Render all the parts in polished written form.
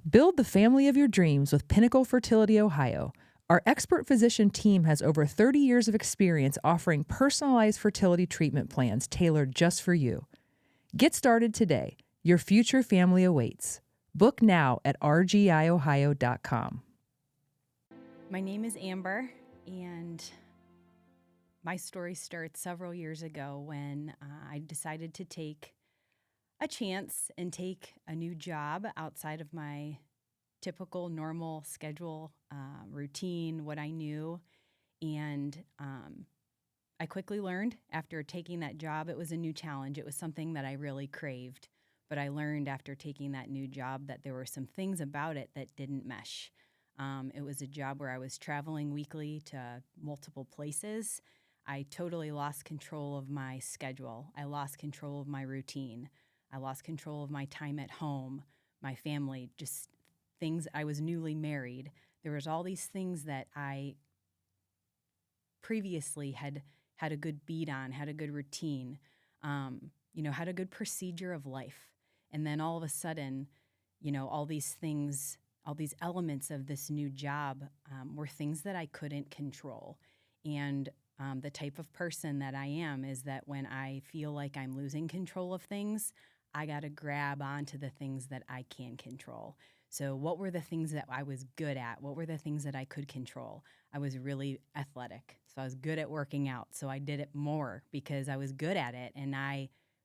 Build the family of your dreams with Pinnacle Fertility Ohio. Our expert physician team has over 30 years of experience offering personalized fertility treatment plans tailored just for you. Get started today. Your future family awaits. Book now at rgiohio.com. My name is Amber, and my story starts several years ago when I decided to take a chance and take a new job outside of my typical normal schedule, routine, what I knew. And I quickly learned after taking that job, it was a new challenge. It was something that I really craved. But I learned after taking that new job that there were some things about it that didn't mesh. It was a job where I was traveling weekly to multiple places. I totally lost control of my schedule. I lost control of my routine. I lost control of my time at home, my family, just things. I was newly married. There was all these things that I previously had a good beat on, had a good routine, had a good procedure of life. And then all of a sudden, all these things, all these elements of this new job were things that I couldn't control. And the type of person that I am is that when I feel like I'm losing control of things, I got to grab onto the things that I can control. So what were the things that I was good at? What were the things that I could control? I was really athletic. So I was good at working out. So I did it more because I was good at it. And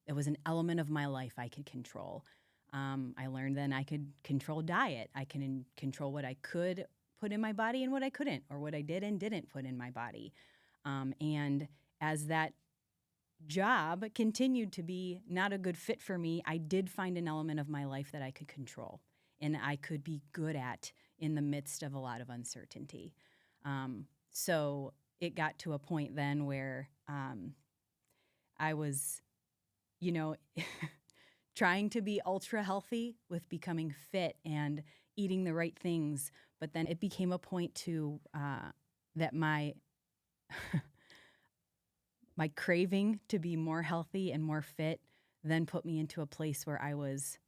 it was an element of my life I could control. I learned then I could control diet. I can control what I could put in my body and what I couldn't, or what I did and didn't put in my body. And as that job continued to be not a good fit for me, I did find an element of my life that I could control and I could be good at in the midst of a lot of uncertainty. So it got to a point then where I was, trying to be ultra healthy with becoming fit and eating the right things. But then it became a point to that my my craving to be more healthy and more fit then put me into a place where I was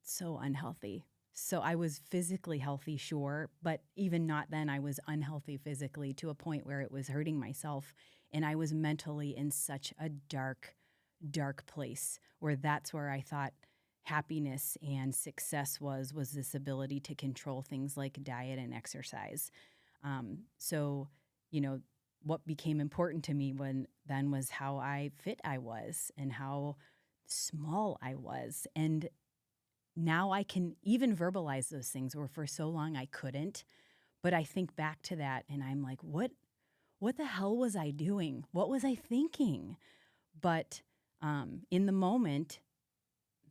so unhealthy. So I was physically healthy, sure, but even not then, I was unhealthy physically to a point where it was hurting myself. And I was mentally in such a dark place where that's where I thought happiness and success was this ability to control things like diet and exercise. So, what became important to me then was how fit I was and how small I was. And now I can even verbalize those things where for so long I couldn't. But I think back to that and I'm like, what the hell was I doing? What was I thinking? But in the moment,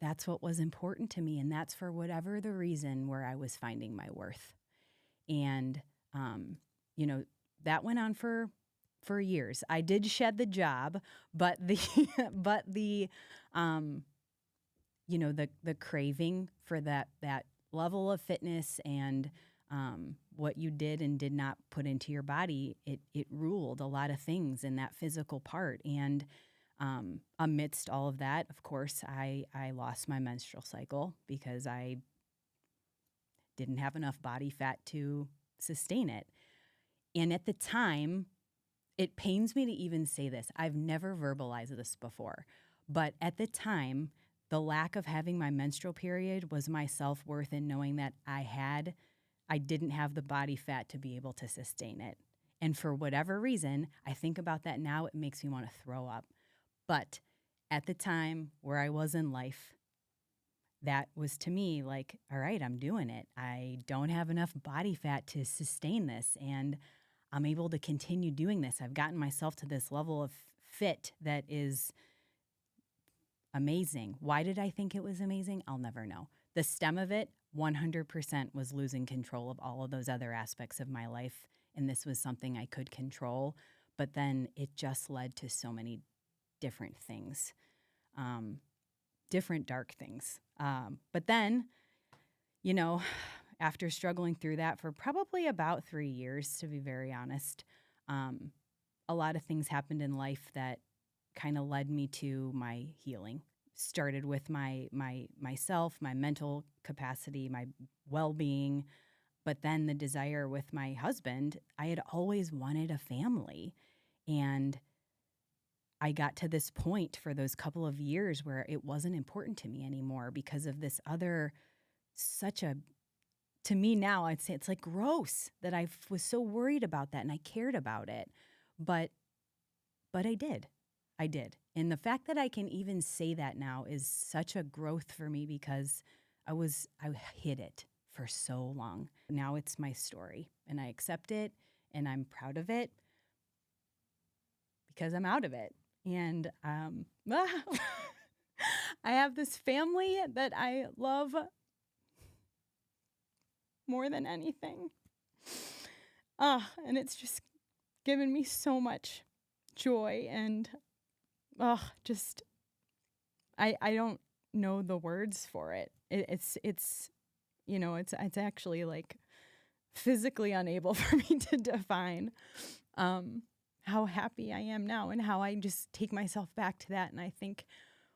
that's what was important to me. And that's for whatever the reason where I was finding my worth. And, that went on for years. I did shed the job, but the craving for that level of fitness and what you did and did not put into your body, it ruled a lot of things in that physical part. And amidst all of that, of course, I lost my menstrual cycle because I didn't have enough body fat to sustain it. And at the time, it pains me to even say this. I've never verbalized this before. But at the time, the lack of having my menstrual period was my self-worth in knowing that I didn't have the body fat to be able to sustain it. And for whatever reason, I think about that now, it makes me want to throw up. But at the time where I was in life, that was to me like, all right, I'm doing it. I don't have enough body fat to sustain this, and I'm able to continue doing this. I've gotten myself to this level of fit that is amazing. Why did I think it was amazing? I'll never know. The stem of it, 100% was losing control of all of those other aspects of my life, and this was something I could control. But then it just led to so many different things, different dark things. But then, after struggling through that for probably about 3 years, to be very honest, a lot of things happened in life that kind of led me to my healing. started with myself, my mental capacity, my well-being, but then the desire with my husband. I had always wanted a family, and I got to this point for those couple of years where it wasn't important to me anymore because of this other, to me now, I'd say it's like gross that I was so worried about that and I cared about it. But I did. I did. And the fact that I can even say that now is such a growth for me because I hid it for so long. Now it's my story and I accept it and I'm proud of it because I'm out of it. And I have this family that I love more than anything. And it's just given me so much joy and just I don't know the words for it. It's actually like physically unable for me to define how happy I am now and how I just take myself back to that and I think,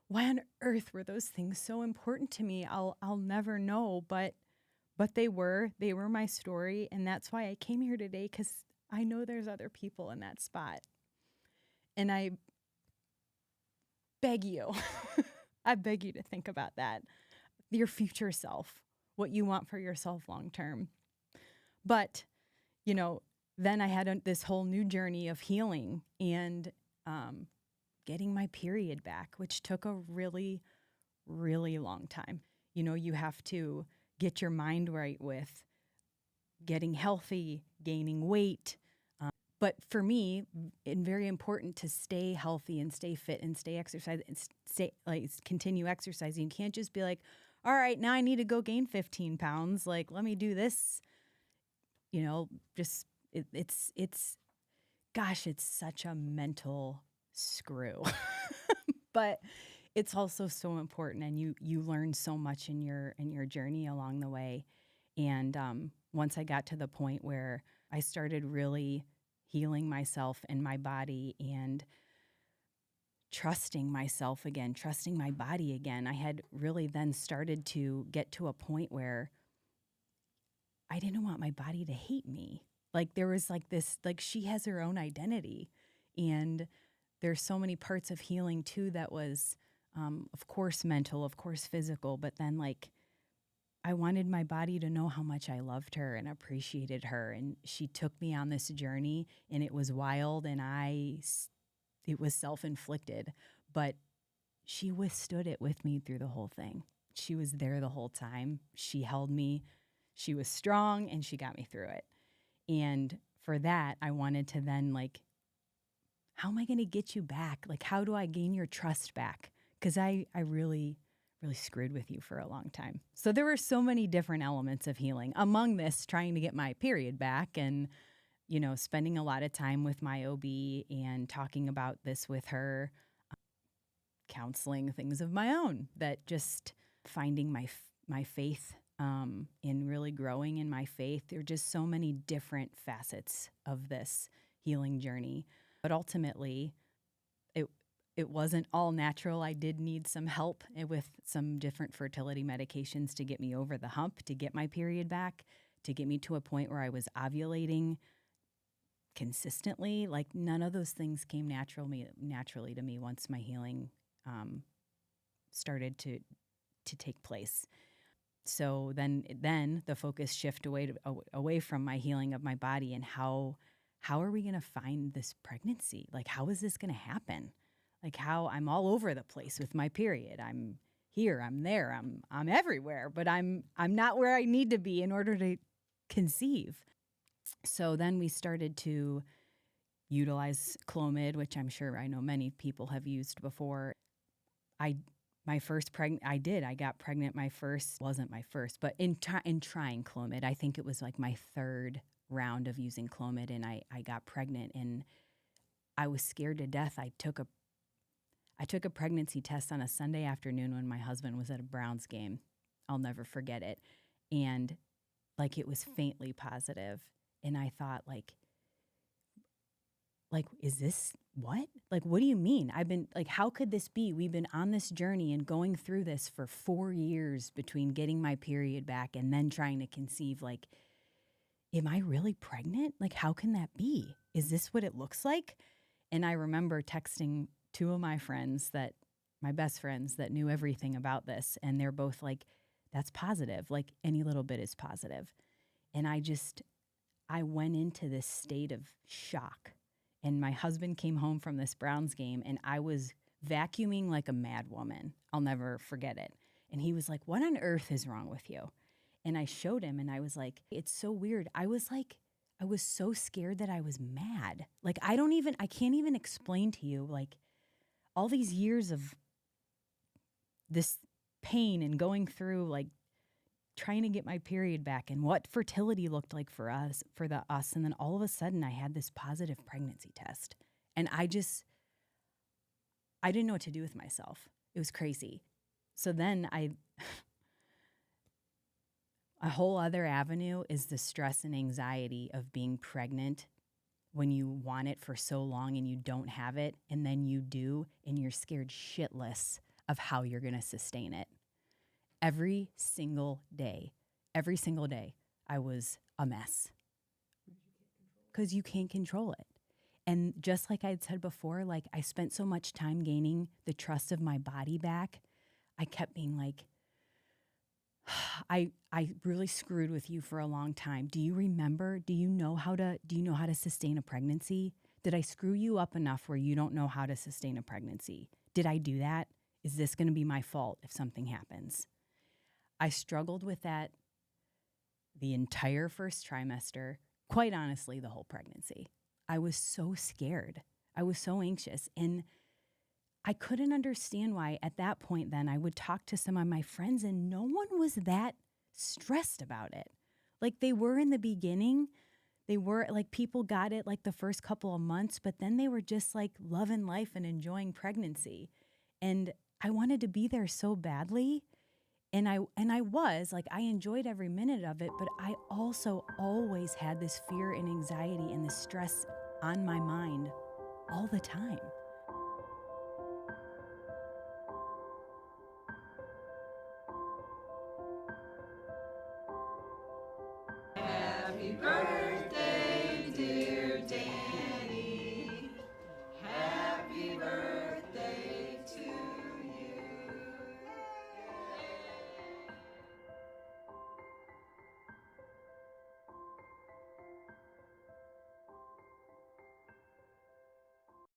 why on earth were those things so important to me? I'll never know, but they were my story, and that's why I came here today, because I know there's other people in that spot. And I beg you, I beg you to think about that. Your future self, what you want for yourself long term. But, then I had this whole new journey of healing and getting my period back, which took a really, really long time. You have to get your mind right with getting healthy, gaining weight. But for me, it's very important to stay healthy and stay fit and stay exercise and continue exercising. You can't just be like, all right, now I need to go gain 15 pounds. Like, let me do this. It's such a mental screw, but it's also so important. And you learn so much in your journey along the way. And once I got to the point where I started really healing myself and my body and trusting myself again, trusting my body again, I had really then started to get to a point where I didn't want my body to hate me. Like there was like this, like she has her own identity. And there's so many parts of healing too that was, of course, mental, of course, physical, but then like I wanted my body to know how much I loved her and appreciated her. And she took me on this journey and it was wild and it was self-inflicted, but she withstood it with me through the whole thing. She was there the whole time. She held me. She was strong and she got me through it. And for that, I wanted to then like, how am I going to get you back? Like, how do I gain your trust back? Because I really screwed with you for a long time. So there were so many different elements of healing. Among this, trying to get my period back and, spending a lot of time with my OB and talking about this with her, counseling things of my own, that just finding my faith in really growing in my faith. There are just so many different facets of this healing journey. But ultimately, it wasn't all natural. I did need some help with some different fertility medications to get me over the hump, to get my period back, to get me to a point where I was ovulating consistently. Like none of those things came naturally to me once my healing started to take place. So then the focus shifted away from my healing of my body and how are we going to find this pregnancy? Like, how is this going to happen? Like how I'm all over the place with my period. I'm here, I'm there, I'm everywhere, but I'm not where I need to be in order to conceive. So then we started to utilize Clomid, which I'm sure I know many people have used before. I got pregnant. My first wasn't my first, but in trying Clomid, I think it was like my third round of using Clomid, and I got pregnant, and I was scared to death. I took a pregnancy test on a Sunday afternoon when my husband was at a Browns game. I'll never forget it. And like it was faintly positive. And I thought like, like, is this what? Like, what do you mean? I've been like, how could this be? We've been on this journey and going through this for 4 years between getting my period back and then trying to conceive. Like, am I really pregnant? Like, how can that be? Is this what it looks like? And I remember texting two of my friends my best friends that knew everything about this. And they're both like, that's positive. Like, any little bit is positive. And I went into this state of shock. And my husband came home from this Browns game and I was vacuuming like a mad woman. I'll never forget it. And he was like, what on earth is wrong with you? And I showed him and I was like, it's so weird. I was so scared that I was mad. Like, I can't even explain to you, like, all these years of this pain and going through, like, trying to get my period back and what fertility looked like for us. And then all of a sudden I had this positive pregnancy test. And I didn't know what to do with myself. It was crazy. So then a whole other avenue is the stress and anxiety of being pregnant when you want it for so long and you don't have it, and then you do, and you're scared shitless of how you're going to sustain it. Every single day, I was a mess because you can't control it. And just like I'd said before, like, I spent so much time gaining the trust of my body back. I kept being like, I really screwed with you for a long time. Do you remember? Do you know how to sustain a pregnancy? Did I screw you up enough where you don't know how to sustain a pregnancy? Did I do that? Is this going to be my fault if something happens? I struggled with that the entire first trimester, quite honestly, the whole pregnancy. I was so scared. I was so anxious. And I couldn't understand why at that point then I would talk to some of my friends and no one was that stressed about it. Like, they were in the beginning. They were like, people got it like the first couple of months, but then they were just like loving life and enjoying pregnancy. And I wanted to be there so badly. And I was like, I enjoyed every minute of it, but I also always had this fear and anxiety and this stress on my mind all the time. Happy birthday.